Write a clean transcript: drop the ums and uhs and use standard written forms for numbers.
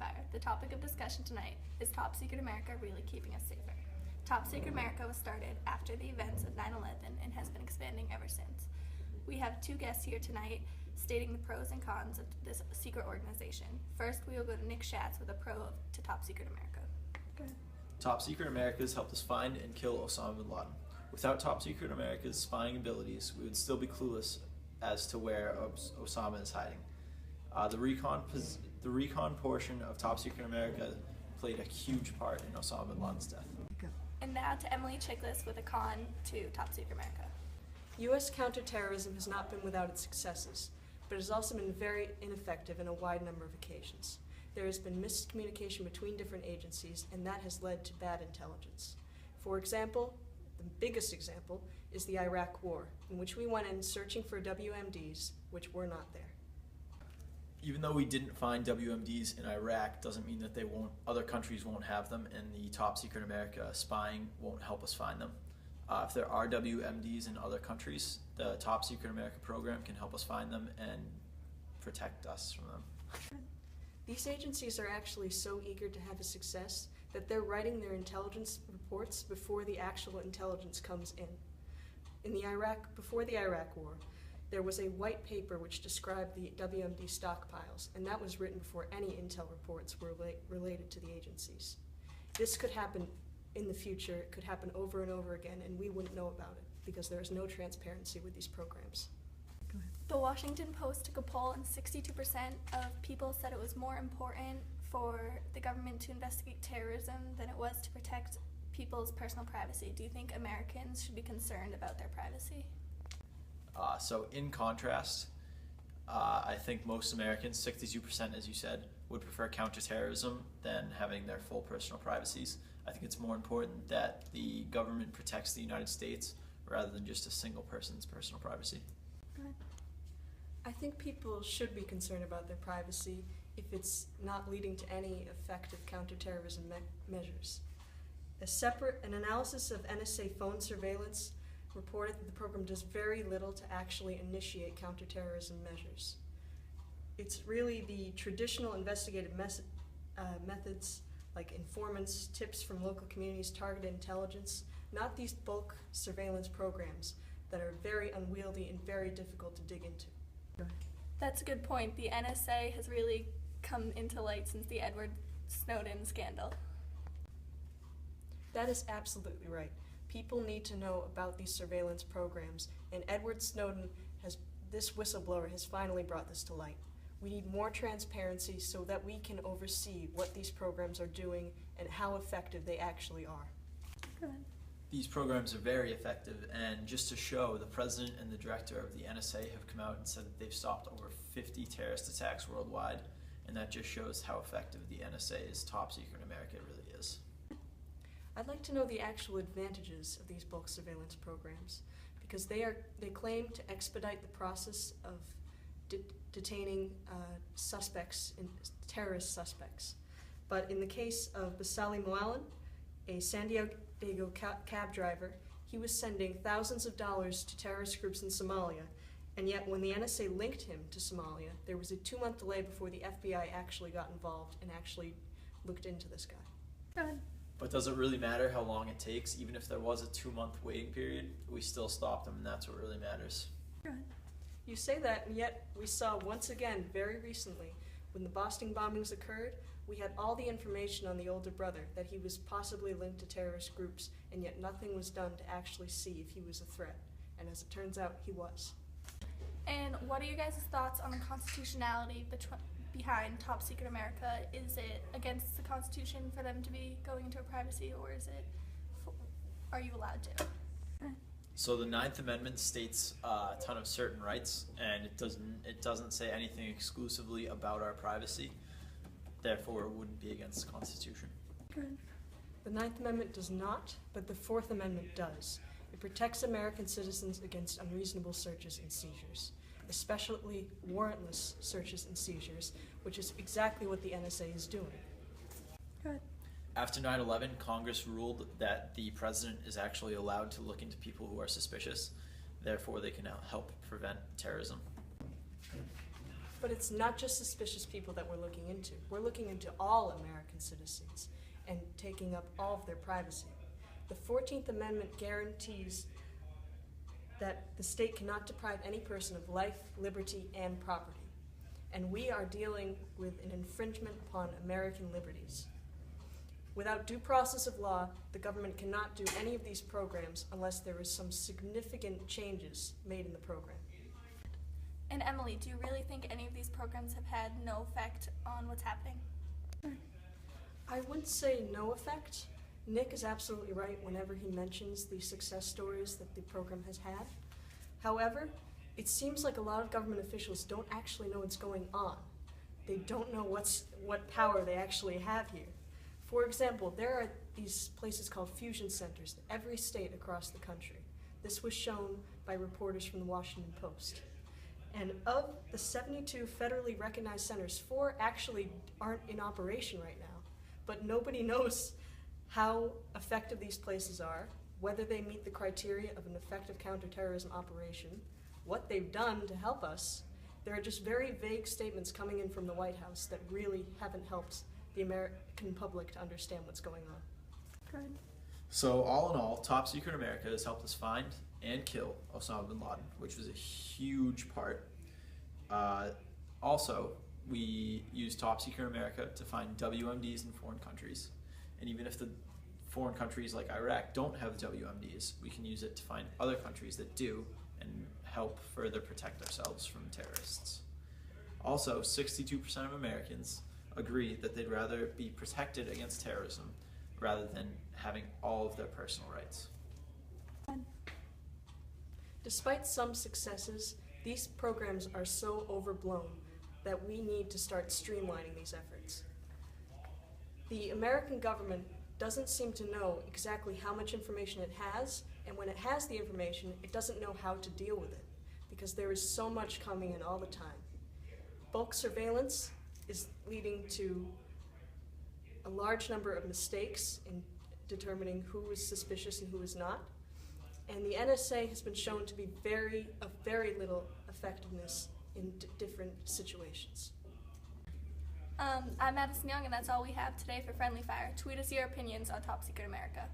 Rapidfire. The topic of discussion tonight is Top Secret America really keeping us safer? Top Secret America was started after the events of 9/11 and has been expanding ever since. We have two guests here tonight stating the pros and cons of this secret organization. First, we will go to Nick Schatz with a pro to Top Secret America. Go ahead. Top Secret America has helped us find and kill Osama bin Laden. Without Top Secret America's spying abilities, we would still be clueless as to where Osama is hiding. The recon portion of Top Secret America played a huge part in Osama bin Laden's death. And now to Emily Chiklis with a con to Top Secret America. U.S. counterterrorism has not been without its successes, but has also been very ineffective in a wide number of occasions. There has been miscommunication between different agencies, and that has led to bad intelligence. For example, the biggest example is the Iraq War, in which we went in searching for WMDs, which were not there. Even though we didn't find WMDs in Iraq, doesn't mean that other countries won't have them, and the Top Secret America spying won't help us find them. If there are WMDs in other countries, the Top Secret America program can help us find them and protect us from them. These agencies are actually so eager to have a success that they're writing their intelligence reports before the actual intelligence comes in. Before the Iraq War, there was a white paper which described the WMD stockpiles, and that was written before any intel reports were related to the agencies. This could happen in the future, it could happen over and over again, and we wouldn't know about it because there is no transparency with these programs. The Washington Post took a poll and 62% of people said it was more important for the government to investigate terrorism than it was to protect people's personal privacy. Do you think Americans should be concerned about their privacy? So in contrast, I think most Americans, 62% as you said, would prefer counterterrorism than having their full personal privacies. I think it's more important that the government protects the United States rather than just a single person's personal privacy. Go ahead. I think people should be concerned about their privacy if it's not leading to any effective counterterrorism measures. An analysis of NSA phone surveillance reported that the program does very little to actually initiate counterterrorism measures. It's really the traditional investigative methods like informants, tips from local communities, targeted intelligence, not these bulk surveillance programs that are very unwieldy and very difficult to dig into. That's a good point. The NSA has really come into light since the Edward Snowden scandal. That is absolutely right. People need to know about these surveillance programs, and Edward Snowden, this whistleblower, has finally brought this to light. We need more transparency so that we can oversee what these programs are doing and how effective they actually are. Go ahead. These programs are very effective, and just to show, the president and the director of the NSA have come out and said that they've stopped over 50 terrorist attacks worldwide, and that just shows how effective the NSA's Top Secret America really is. I'd like to know the actual advantages of these bulk surveillance programs, because they claim to expedite the process of detaining terrorist suspects. But in the case of Basali Moalen, a San Diego cab driver, he was sending thousands of dollars to terrorist groups in Somalia, and yet when the NSA linked him to Somalia, there was a 2-month delay before the FBI actually got involved and actually looked into this guy. Go ahead. But does it really matter how long it takes? Even if there was a 2-month waiting period, we still stopped them, and that's what really matters. Go ahead. You say that, and yet we saw once again, very recently, when the Boston bombings occurred, we had all the information on the older brother that he was possibly linked to terrorist groups, and yet nothing was done to actually see if he was a threat. And as it turns out, he was. And what are you guys' thoughts on the constitutionality behind Top Secret America? Is it against the Constitution for them to be going into privacy, or are you allowed to? So the 9th Amendment states a ton of certain rights, and it doesn't say anything exclusively about our privacy. Therefore, it wouldn't be against the Constitution. Good. The 9th Amendment does not, but the 4th Amendment does. It protects American citizens against unreasonable searches and seizures, especially warrantless searches and seizures, which is exactly what the NSA is doing. Good. After 9/11, Congress ruled that the president is actually allowed to look into people who are suspicious. Therefore, they can help prevent terrorism. But it's not just suspicious people that we're looking into. We're looking into all American citizens and taking up all of their privacy. The 14th Amendment guarantees that the state cannot deprive any person of life, liberty, and property. And we are dealing with an infringement upon American liberties. Without due process of law, the government cannot do any of these programs unless there is some significant changes made in the program. And Emily, do you really think any of these programs have had no effect on what's happening? I wouldn't say no effect. Nick is absolutely right whenever he mentions the success stories that the program has had. However, it seems like a lot of government officials don't actually know what's going on. They don't know what power they actually have here. For example, there are these places called fusion centers in every state across the country. This was shown by reporters from the Washington Post. And of the 72 federally recognized centers, 4 actually aren't in operation right now. But nobody knows how effective these places are, whether they meet the criteria of an effective counterterrorism operation, what they've done to help us. There are just very vague statements coming in from the White House that really haven't helped the American public to understand what's going on. Good. So all in all, Top Secret America has helped us find and kill Osama bin Laden, which was a huge part. Also, we use Top Secret America to find WMDs in foreign countries. And even if the foreign countries like Iraq don't have WMDs, we can use it to find other countries that do and help further protect ourselves from terrorists. Also, 62% of Americans agree that they'd rather be protected against terrorism rather than having all of their personal rights. Despite some successes, these programs are so overblown that we need to start streamlining these efforts. The American government doesn't seem to know exactly how much information it has, and when it has the information, it doesn't know how to deal with it, because there is so much coming in all the time. Bulk surveillance is leading to a large number of mistakes in determining who is suspicious and who is not. And the NSA has been shown to be of very little effectiveness in different situations. I'm Madison Young, and that's all we have today for Friendly Fire. Tweet us your opinions on Top Secret America.